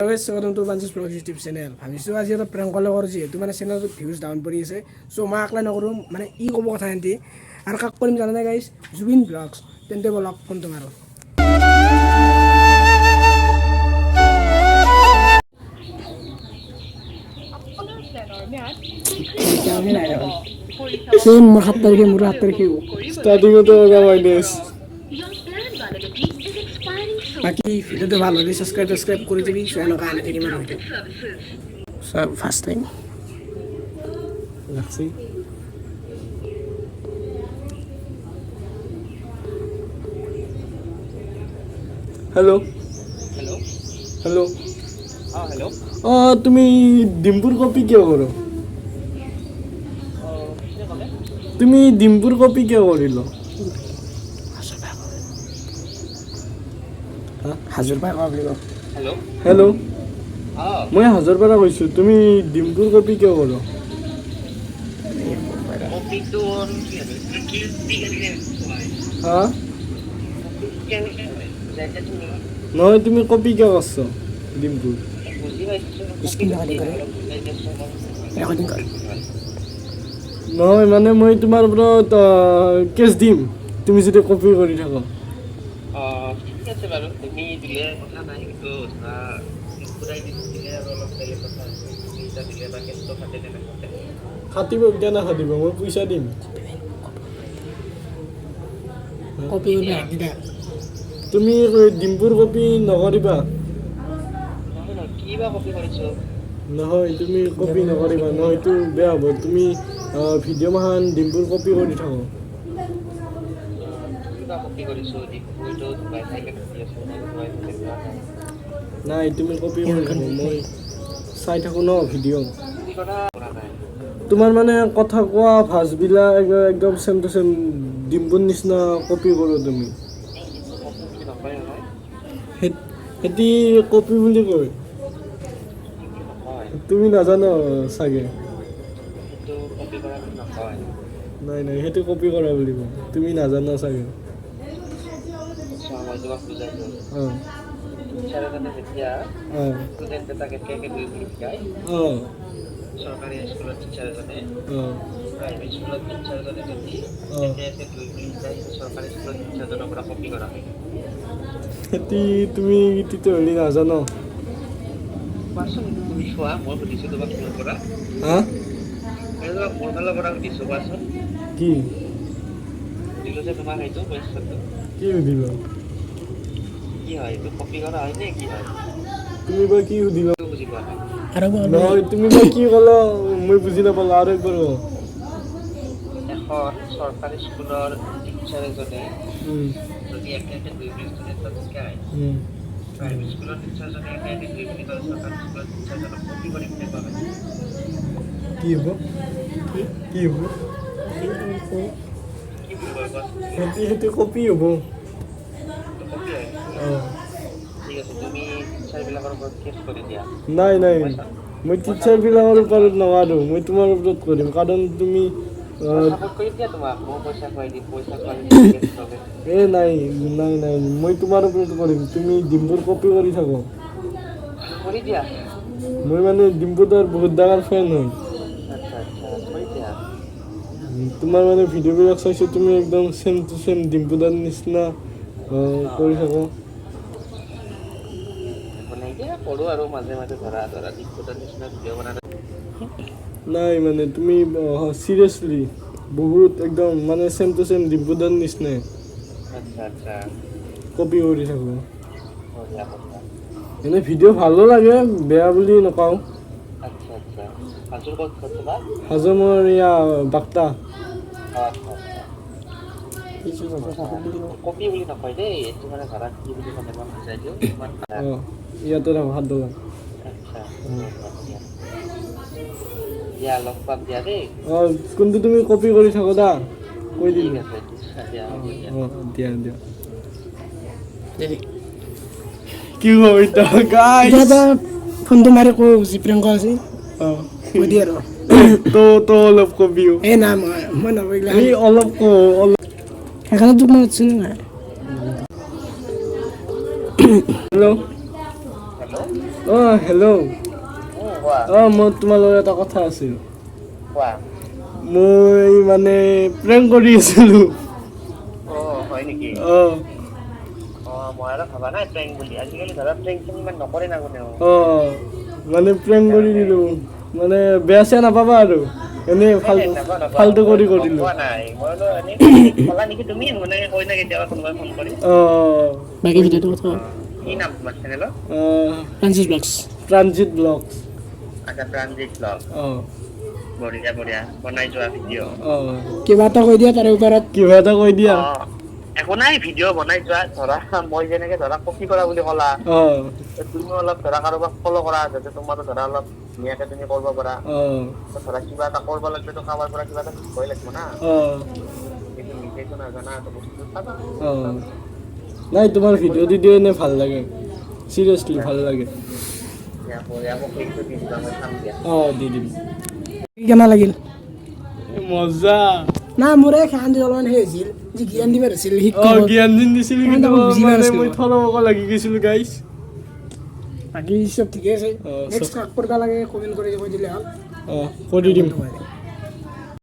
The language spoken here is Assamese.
Welcome to Bansis Vlogs YouTube channel. ভাবিছোঁ আজি এটা প্ৰেংক কল কৰোঁ যিহেতু মানে চেনেলটোত ভিউজ ডাউন পৰি আছে। চ' মই আকলা নকৰোঁ মানে ই ক'ব কথা এনটি আৰু কাক কৰিম জানা নাই গাইছ, জুবিন ব্লগছ। তেন্তে বলক ফোনটো মাৰোঁ। সেম মোৰ 7 তাৰিখে মোৰ 7 তাৰিখে স্টাৰ্টিংতে ওৰা মাইনাস বাকি ভিডিওটো ভাল হ'লে সাবস্ক্ৰাইব কৰি দিবি। চ' এনেকুৱা আনি থাকিম আৰু হয়তো চ' ফাৰ্ষ্ট টাইম লাগছি হ্যালো हेलो হ্যালো हाँ हेलो তুমি ডিম্পুর কপি কিয় করো किसने बोले তুমি ডিম্পুর কপি কিয় করিল হাজাৰ পাই কোৱা বুলি কওঁ। हेलो হ্যালো हाँ মই হাজারপাড়া কৈছো তুমি ডিম্পুর কপি কিয় করো कॉपी तो হ্যাঁ जैसे तुम নহয় তুমি কপি কিয় করছো ডিম্পুর बुझी स्क्रीन रेकर्डिंग करे রেকর্ডিং কর। নহয় মানে মই তোমাৰ ওপৰত কেছ দিম তুমি যদি কপি কৰি থাকো ঠিক আছে বাৰু তুমি দিলে কথা নাই কিন্তু ধৰা পুৰাই দিলে আৰু অলপ বেলেগ কথা আছে তুমি এটা দিলে বা কেছটো ফাটে তেনেকুৱাতে খাটিব কিয় নাখাটিব মই পইচা দিম কপি ওলাই আনি দে। তুমি ডিম্পুৰ কপি নকৰিবা নহয় নহয় কি বা কপি কৰিছো নহয় তুমি কপি নকৰিবা নহয় এইটো বেয়া হ'ব তুমি ভিডিঅ' মাহান ডিম্পুৰ কপি কৰি থাকো কি বা কপি কৰিছো ডিম্পুটো ধুবাই চাইকে কপি আছো ধুবাই চাইকে নাই তুমি কপি কৰি থাকো মই চাই থাকো ন ভিডিঅ' কি কৰা কৰা নাই তোমাৰ মানে কথা কোৱা ভাজবিলাক একদম চেম টু চেম ডিম্পুৰ নিচিনা কপি কৰোঁ তুমি কপি বুলি নকয় নহয় সেটি কপি বুলি কয় নকয় তুমি নাজানো চাগে সেইটো কপি কৰা বুলি নকয় নাই নাই সেইটো কপি কৰা বুলি কয় তুমি নাজানো চাগে মই তোমাক বুজাইছো অঁ টিচাৰ এজনে যেতিয়া অঁ ষ্টুডেণ্ট এটাক কেনেকৈ দুই বুলি শিকায় অঁ চৰকাৰী স্কুলত টিচাৰ এজনে অঁ প্ৰাইভেট স্কুলত টিচাৰ এজনে যদি অঁ একে দুই বুলি শিকায় চৰকাৰী স্কুলত টিচাৰজনৰ পৰা কপি কৰা হয় সেটি তুমি তেতিয়াহ'লে নাজানো কোৱাচোন তুমি চোৱা মই সুধিছোঁ তোমাক মোৰ পৰা হা মই তোমাক মোৰ ফালৰ পৰা সুধিছোঁ কোৱাচোন কি সুধিলোঁ যে তোমাক সেইটো কুৱেশ্যনটো কি সুধিলা কি হয় এইটো কপি কৰা হয় নে কি হয় তুমি বা কি সুধিলা সেইটো বুজি পোৱা নাই আৰু নহয় তুমি বা কি ক'লা মই বুজি নাপালোঁ আৰু একবাৰ কোৱা। এখন চৰকাৰী স্কুলৰ টিচাৰ এজনে উম, যদি একে একে দুই বুলি ষ্টুডেণ্টক শিকায় উম। প্ৰাইভেট স্কুলৰ টিচাৰজনে একে একে দুই বুলি কয় চৰকাৰী স্কুলৰ টিচাৰজনক কপি কৰি কেনেকুৱা হয় কি হ'ব কি হ'ব কি বুলি কয় কোৱাচোন সেটি কপি হ'ব কপি হয় অঁ ঠিক আছে তুমি টিচাৰবিলাকৰ ওপৰত কেছ কৰি দিয়া নাই নাই মই টিচাৰবিলাকৰ ওপৰত নোৱাৰোঁ মই তোমাৰ ওপৰত কৰিম কাৰণ তুমি চাপৰ্ট কৰি দিয়া তোমাক মই পইচা খুৱাই দিম পইচা খুৱাই দিম কেছ লগে এই নাই নাই নাই মই তোমাৰ ওপৰত কৰিম তুমি ডিম্পুৰ কপি কৰি থাকো কৰি দিয়া মই মানে ডিম্পুৰ তাৰ বহুত ডাঙৰ ফেন হয় আচ্ছা আচ্ছা কৰি দিয়া তোমাৰ মানে ভিডিঅ'বিলাক চাইছোঁ তুমি একদম চেম টু চেম ডিম্পু দাৰ নিচিনা কৰি থাকো বনাই দিয়া কৰোঁ আৰু মাজে মাজে ধৰা ধৰা ডিম্পুটাৰ নিচিনা ভিডিঅ' বনাই নাই মানে তুমি চিৰিয়াছলি বহুত একদম মানে চেম টু চেম ডিম্পু দাৰ নিচিনাই আচ্ছা আচ্ছা কপি কৰি থাকো বঢ়িয়া বঢ়িয়া এনেই ভিডিঅ' ভালো লাগে বেয়া বুলি নকওঁ আচ্ছা আচ্ছা হাজোৰ ক'ত ঘৰ তোমাৰ হাজো মোৰ এয়া বাক্তা আচ্ছা আচ্ছা কপি বুলি নকয় দেই এইটো মানে ধৰা কি বুলি ক'লে মই বুজাই দিওঁ ইমান অঁ ইয়াতে থাকো হাত দোকান আচ্ছা দিয়া লগ পাম দিয়া দেই অঁ কোনটো তুমি কপি কৰি থাকো দা কৈ ঠিক দিলো আছে দিয়া হ'ব দিয়া অঁ দিয়া দিয়া কি হ'ব এতিয়া গাইছ এতিয়া ফোনটো মাৰি কওঁ যি প্ৰেংক আছিল অঁ কৈ দিয়ে আৰু তো অলপ কবিও এই নাই মই নকৰিলে এই অলপ অলপ সেইকাৰণে তোক মই উঠছোঁ নাই হেল্ল' হেল্ল' অঁ হেল্ল' কোৱা অঁ মোৰ তোমাৰ লগত এটা কথা আছিল কোৱা মই মানে প্ৰেংক কৰি আছিলোঁ হয় নেকি অঁ মই আৰু ভবা নাই প্ৰেংক বুলি আজিকালি ধৰা প্ৰেংক ইমান নকৰে না কোনেও অঁ মানে প্ৰেংক কৰি দিলোঁ মানে বেয়া চেয়া নাপাবা আৰু এনেই ফাল্টু কৰি দিলোঁ পোৱা নাই মই এনেই কলা নেকি তুমি মানে কৈ না কেতিয়াবা কোনোবাই ফোন কৰি অঁ বাকী ভিডিঅ'টো কথা কি নাম তোমাৰ চেনেলৰ ফ্ৰান্সিছ ব্লগছ ট্ৰানজিট ব্লগছ আচ্ছা প্ৰাণজিৎ ব্লগ অঁ বঢ়িয়া বঢ়িয়া বনাই যোৱা ভিডিঅ' অঁ কিবা এটা কৈ দিয়া তাৰে ওপৰত কিবা এটা কৈ দিয়া একো নাই ভিডিঅ' বনাই যোৱা ধৰা মই যেনেকে ধৰা কপি কৰা বুলি ক'লা অঁ তুমিও অলপ ধৰা কাৰোবাক ফ'ল' কৰা যাতে তোমাৰো ধৰা অলপ ধুনীয়াকে তুমি কৰিব পাৰা অঁ ধৰা কিবা এটা কৰিব লাগিলেতো কাৰোবাৰ পৰা কিবা এটা শিকিবই লাগিব না অঁ কিন্তু নিজেতো নাজানা তো বস্তুটো চাবা অঁ নাই তোমাৰ ভিডিঅ' দিও এনেই ভাল লাগে চিৰিয়াছলি ভাল লাগে মোক লিংকটো দি দিবা মই চাম দিয়া অঁ দি দিম কেনে লাগিল মজা না মোৰ এই খান অলপমান সেই হৈছিল যি জ্ঞান দিব হৈছিল অঁ জ্ঞান দিন দিছিলোঁ কিন্তু মই বুজি পোৱা মানে নাছিলোঁ। মই থৰব লাগি গৈছিলোঁ গাইছ বাকী চব ঠিকে আছে অঁ, নেক্সট কাক কৰিব লাগে কমেণ্ট কৰি কৈ দিলে হ'ল অঁ কৰি দিম তোমাৰ